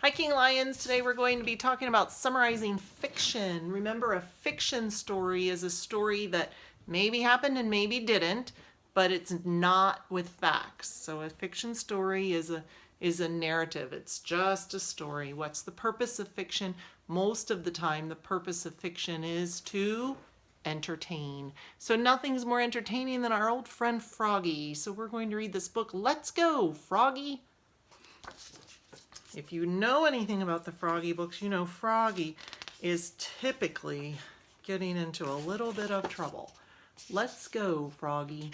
Hi, King Lions. Today we're going to be talking about summarizing fiction. Remember, a fiction story is a story that maybe happened and maybe didn't, but it's not with facts. So a fiction story is a narrative. It's just a story. What's the purpose of fiction? Most of the time, the purpose of fiction is to entertain. So nothing's more entertaining than our old friend Froggy. So we're going to read this book. Let's go, Froggy. If you know anything about the Froggy books, you know Froggy is typically getting into a little bit of trouble. Let's go, Froggy.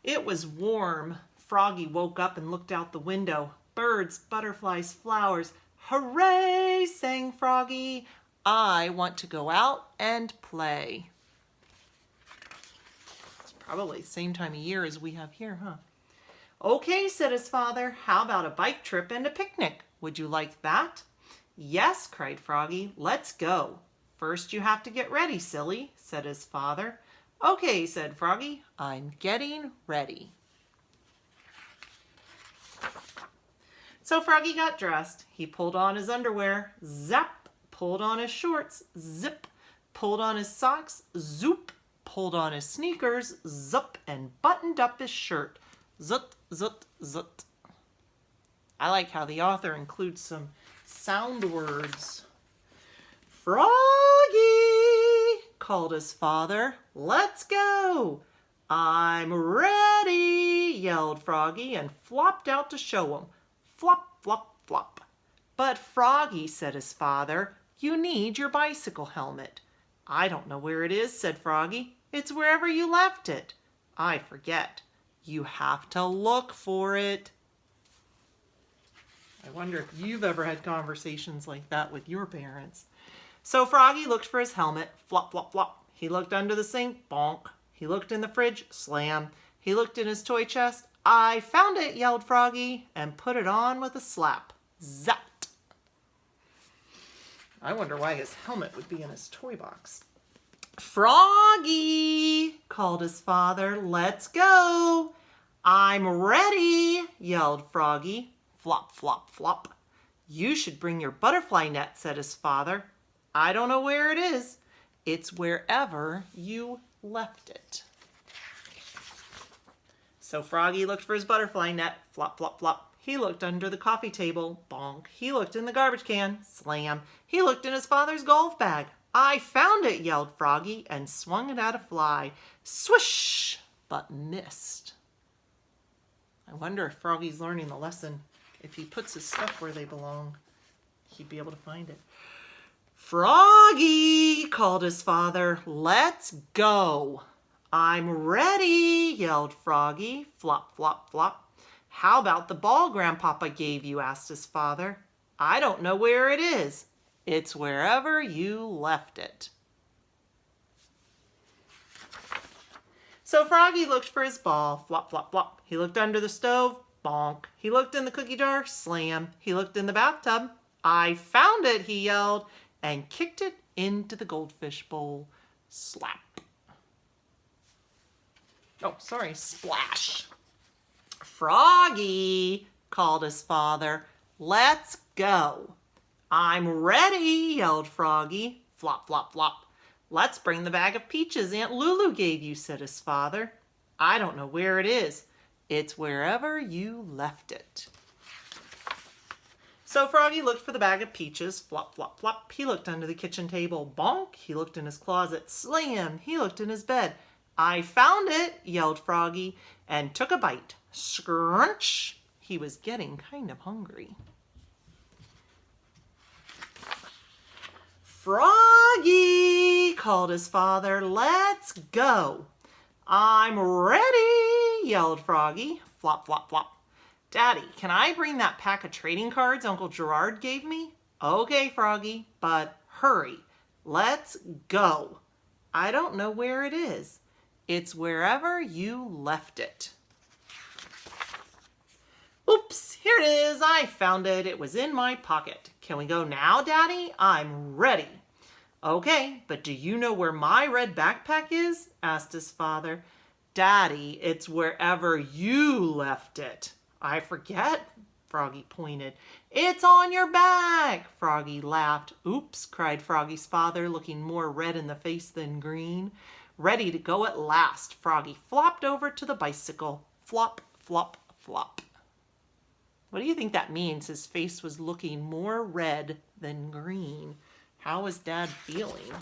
It was warm. Froggy woke up and looked out the window. Birds, butterflies, flowers. Hooray, sang Froggy. I want to go out and play. It's probably the same time of year as we have here, huh? Okay, said his father, how about a bike trip and a picnic? Would you like that? Yes, cried Froggy, let's go. First you have to get ready, silly, said his father. Okay, said Froggy, I'm getting ready. So Froggy got dressed. He pulled on his underwear, zap, pulled on his shorts, zip, pulled on his socks, zoop, pulled on his sneakers, zup, and buttoned up his shirt. Zut, zut, zut. I like how the author includes some sound words. Froggy, called his father. Let's go. I'm ready, yelled Froggy and flopped out to show him. Flop, flop, flop. But Froggy, said his father, you need your bicycle helmet. I don't know where it is, said Froggy. It's wherever you left it. I forget. You have to look for it. I wonder if you've ever had conversations like that with your parents. So Froggy looked for his helmet, flop, flop, flop. He looked under the sink, bonk. He looked in the fridge, slam. He looked in his toy chest. I found it, yelled Froggy, and put it on with a slap. Zap! I wonder why his helmet would be in his toy box. Froggy, called his father, let's go. I'm ready, yelled Froggy. Flop, flop, flop. You should bring your butterfly net, said his father. I don't know where it is. It's wherever you left it. So Froggy looked for his butterfly net, flop, flop, flop. He looked under the coffee table, bonk. He looked in the garbage can, slam. He looked in his father's golf bag. I found it, yelled Froggy, and swung it at a fly. Swish, but missed. I wonder if Froggy's learning the lesson. If he puts his stuff where they belong, he'd be able to find it. Froggy, called his father, let's go. I'm ready, yelled Froggy, flop, flop, flop. How about the ball Grandpapa gave you, asked his father. I don't know where it is. It's wherever you left it. So Froggy looked for his ball, flop, flop, flop. He looked under the stove, bonk. He looked in the cookie jar, slam. He looked in the bathtub. I found it, he yelled, and kicked it into the goldfish bowl. Slap. Oh, sorry, splash. Froggy, called his father, let's go. I'm ready, yelled Froggy. Flop, flop, flop. Let's bring the bag of peaches Aunt Lulu gave you, said his father. I don't know where it is. It's wherever you left it. So Froggy looked for the bag of peaches, flop, flop, flop. He looked under the kitchen table, bonk. He looked in his closet, slam. He looked in his bed. I found it, yelled Froggy, and took a bite. Scrunch. He was getting kind of hungry. Froggy, called his father, let's go. I'm ready, yelled Froggy. Flop, flop, flop. Daddy, can I bring that pack of trading cards Uncle Gerard gave me? Okay, Froggy, but hurry. Let's go. I don't know where it is. It's wherever you left it. Oops, here it is. I found it. It was in my pocket. Can we go now, Daddy? I'm ready. Okay, but do you know where my red backpack is? Asked his father. Daddy, it's wherever you left it. I forget, Froggy pointed. It's on your back, Froggy laughed. Oops, cried Froggy's father, looking more red in the face than green. Ready to go at last, Froggy flopped over to the bicycle. Flop, flop, flop. What do you think that means? His face was looking more red than green. How was Dad feeling?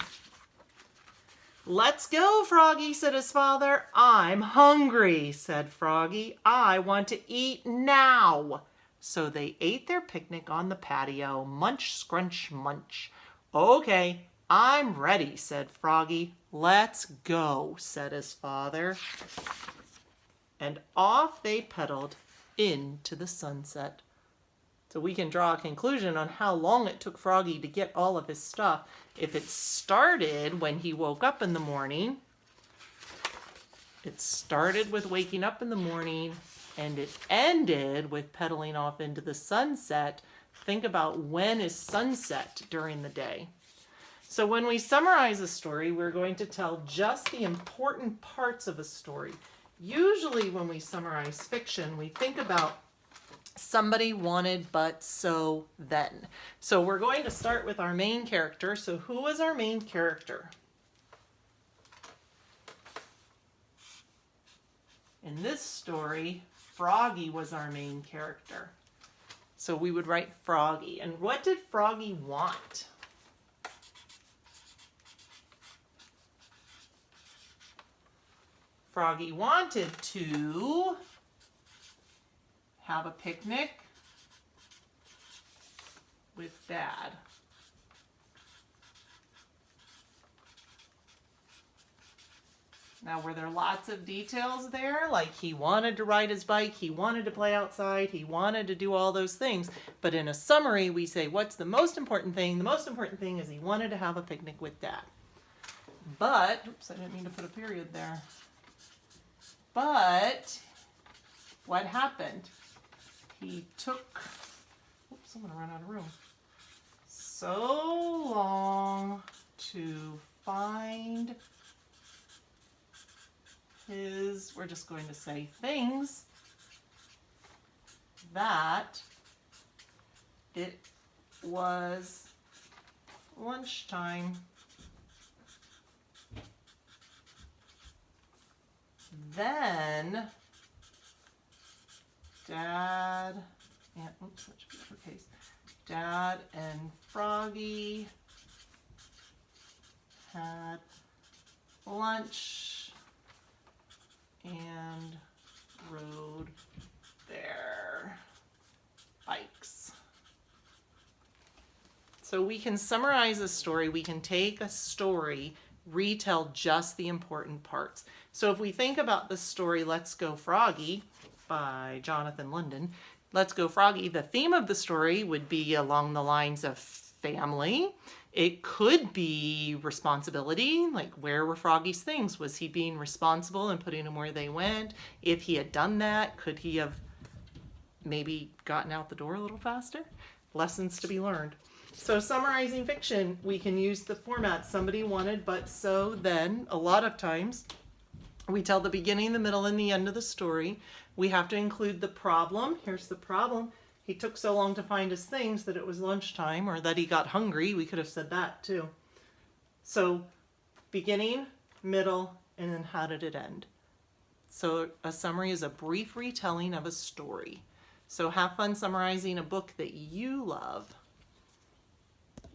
Let's go, Froggy, said his father. I'm hungry, said Froggy. I want to eat now. So they ate their picnic on the patio. Munch, scrunch, munch. Okay, I'm ready, said Froggy. Let's go, said his father. And off they pedaled into the sunset. So we can draw a conclusion on how long it took Froggy to get all of his stuff. If it started when he woke up in the morning, it started with waking up in the morning, and it ended with pedaling off into the sunset. Think about when is sunset during the day. So when we summarize a story, we're going to tell just the important parts of a story. Usually when we summarize fiction, we think about somebody wanted but so then. So we're going to start with our main character. So who was our main character? In this story, Froggy was our main character. So we would write Froggy. And what did Froggy want? Froggy wanted to have a picnic with Dad. Now, were there lots of details there? Like he wanted to ride his bike, he wanted to play outside, he wanted to do all those things. But in a summary, we say, what's the most important thing? The most important thing is he wanted to have a picnic with Dad. But, oops, I didn't mean to put a period there. But what happened? He took, oops, I'm going to run out of room. So long to find his, we're just going to say things, that it was lunchtime. Then Dad and, oops, that should be uppercase. Dad and Froggy had lunch and rode their bikes. So we can summarize a story. We can take a story, retell just the important parts. So if we think about the story Let's Go Froggy by Jonathan Linden, Let's Go Froggy, the theme of the story would be along the lines of family. It could be responsibility, like where were Froggy's things? Was he being responsible and putting them where they went? If he had done that, could he have maybe gotten out the door a little faster? Lessons to be learned. So summarizing fiction, we can use the format somebody wanted but so then. A lot of times we tell the beginning, the middle, and the end of the story. We have to include the problem. Here's the problem. He took so long to find his things that it was lunchtime, or that he got hungry. We could have said that too. So beginning, middle, and then how did it end? So a summary is a brief retelling of a story. So have fun summarizing a book that you love.